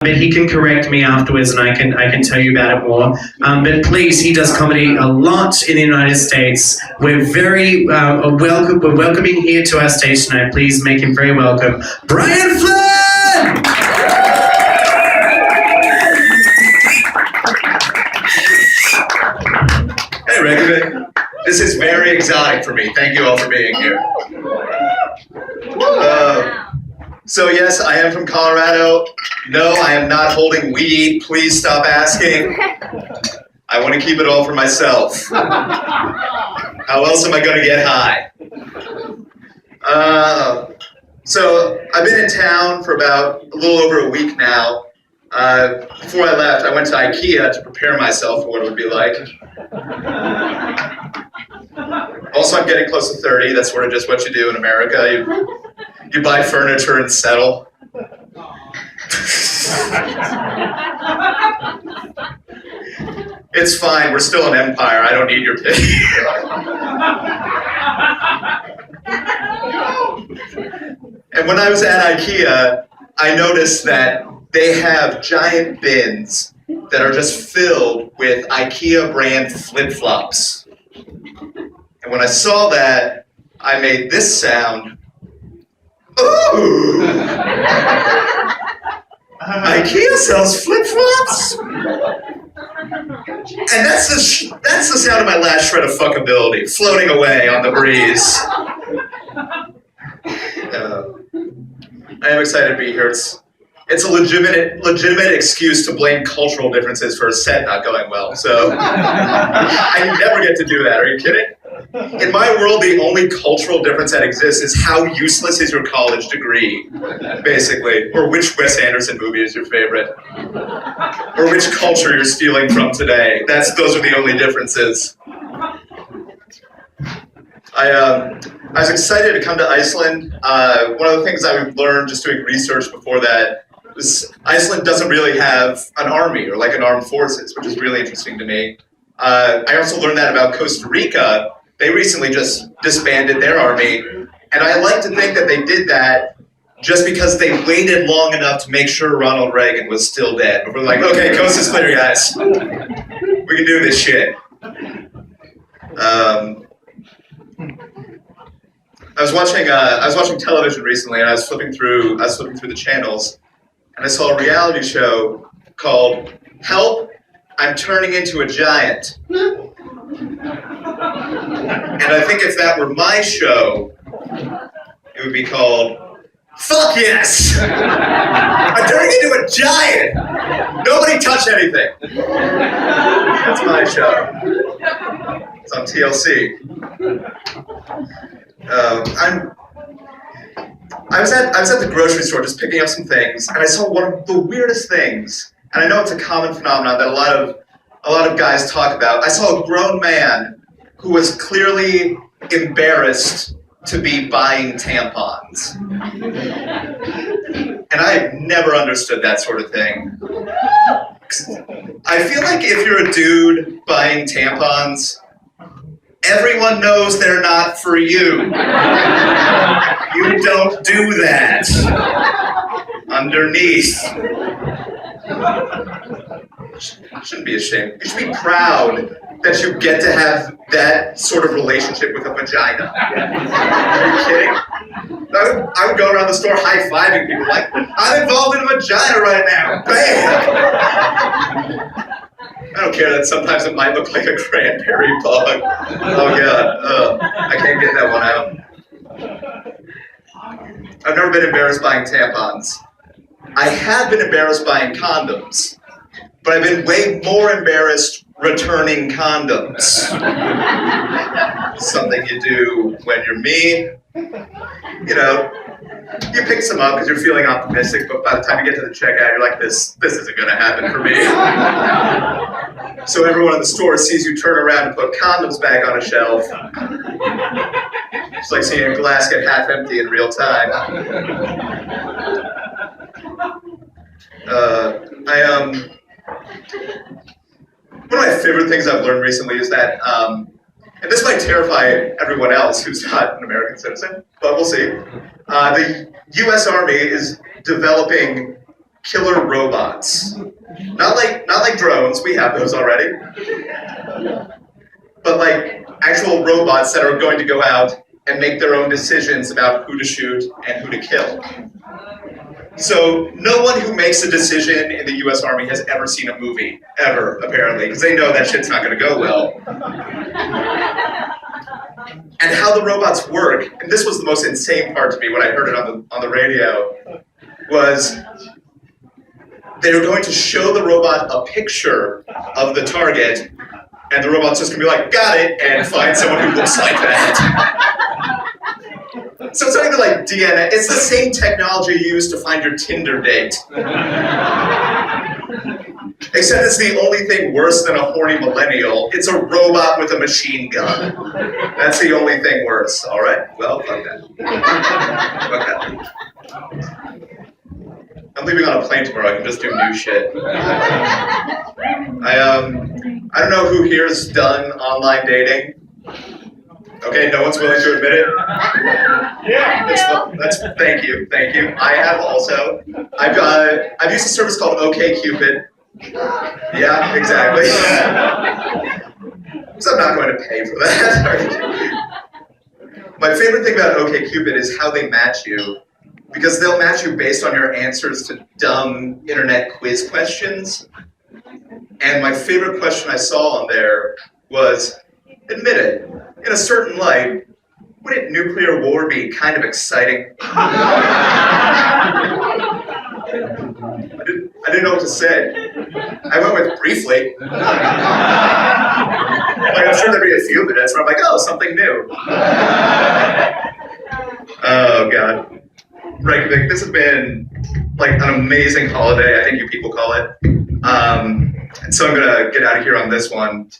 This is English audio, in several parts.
But he can correct me afterwards, and I can tell you about it more. But please, he does comedy a lot in the United States. We're very welcome. We're welcoming here to our stage tonight. Please make him very welcome, Brian Flynn. Hey, Rick. This is very exotic for me. Thank you all for being here. So yes, I am from Colorado. No, I am not holding weed. Please stop asking. I want to keep it all for myself. How else am I going to get high? So I've been in town for about a little over a week now. Before I left, I went to IKEA to prepare myself for what it would be like. Also, I'm getting close to 30. That's sort of just what you do in America. You buy furniture and settle. It's fine, we're still an empire. I don't need your pity. And when I was at IKEA, I noticed that they have giant bins that are just filled with IKEA brand flip-flops. And when I saw that, I made this sound. Ooh! IKEA sells flip-flops? And that's the sound of my last shred of fuckability, floating away on the breeze. I am excited to be here. It's a legitimate excuse to blame cultural differences for a set not going well, so I never get to do that. Are you kidding? In my world, the only cultural difference that exists is how useless is your college degree, basically, or which Wes Anderson movie is your favorite, or which culture you're stealing from today. Those are the only differences. I was excited to come to Iceland. One of the things I've learned just doing research before that was Iceland doesn't really have an army or like an armed forces, which is really interesting to me. I also learned that about Costa Rica. They recently just disbanded their army, and I like to think that they did that just because they waited long enough to make sure Ronald Reagan was still dead. But we're like, okay, coast is clear, guys. We can do this shit. I was watching television recently, and I was flipping through the channels, and I saw a reality show called "Help! I'm Turning Into a Giant." And I think if that were my show, it would be called "Fuck Yes! I'm turning into a giant! Nobody touch anything!" That's my show. It's on TLC. I was at the grocery store just picking up some things, and I saw one of the weirdest things, and I know it's a common phenomenon that a lot of guys talk about. I saw a grown man who was clearly embarrassed to be buying tampons. And I've never understood that sort of thing. I feel like if you're a dude buying tampons, everyone knows they're not for you. You don't do that. Underneath. You shouldn't be ashamed. You should be proud that you get to have that sort of relationship with a vagina. Are you kidding? I would go around the store high-fiving people like, I'm involved in a vagina right now. Bam! I don't care that sometimes it might look like a cranberry bug. Oh God, I can't get that one out. I've never been embarrassed buying tampons. I have been embarrassed buying condoms, but I've been way more embarrassed returning condoms. Something you do when you're me. You know, you pick some up because you're feeling optimistic, but by the time you get to the checkout, you're like, this isn't going to happen for me. So everyone in the store sees you turn around and put condoms back on a shelf. It's like seeing a glass get half empty in real time. One of my favorite things I've learned recently is that, and this might terrify everyone else who's not an American citizen, but we'll see. The U.S. Army is developing killer robots. Not like drones, we have those already. But like actual robots that are going to go out and make their own decisions about who to shoot and who to kill. So no one who makes a decision in the US Army has ever seen a movie, ever, apparently, because they know that shit's not gonna go well. And how the robots work, and this was the most insane part to me when I heard it on the radio, was they were going to show the robot a picture of the target, and the robot's just gonna be like, got it, and find someone who looks like that. So it's not even like DNA, it's the same technology you use to find your Tinder date. Except it's the only thing worse than a horny millennial. It's a robot with a machine gun. That's the only thing worse, all right? Well, fuck that. Fuck that. I'm leaving on a plane tomorrow, I can just do new shit. I don't know who here's done online dating. Okay, no one's willing to admit it? Yeah. That's thank you. I have also. I've used a service called OkCupid. Yeah, exactly. So I'm not going to pay for that. My favorite thing about OkCupid is how they match you. Because they'll match you based on your answers to dumb internet quiz questions. And my favorite question I saw on there was, admit it, in a certain light, wouldn't nuclear war be kind of exciting? I didn't know what to say. I went with briefly. Like, I'm sure there'd be a few minutes where I'm like, oh, something new. Oh, God. Reykjavik, this has been like an amazing holiday, I think you people call it. And so I'm gonna get out of here on this one.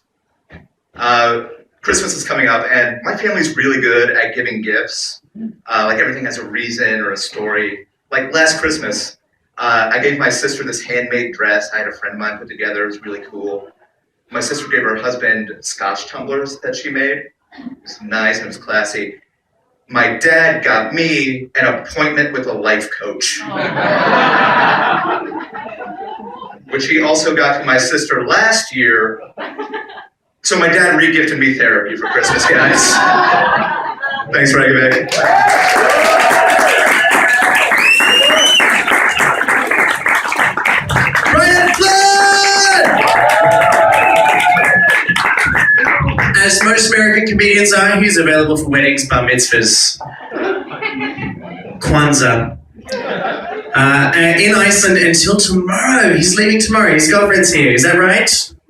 Christmas is coming up, and my family's really good at giving gifts. Like everything has a reason or a story. Like last Christmas, I gave my sister this handmade dress I had a friend of mine put together. It was really cool. My sister gave her husband Scotch tumblers that she made. It was nice and it was classy. My dad got me an appointment with a life coach. Which he also got for my sister last year. So my dad re-gifted me therapy for Christmas, guys. Thanks, Reykjavik. As most American comedians are, he's available for weddings, bar mitzvahs, Kwanzaa. In Iceland until tomorrow. He's leaving tomorrow. His girlfriend's here. Is that right?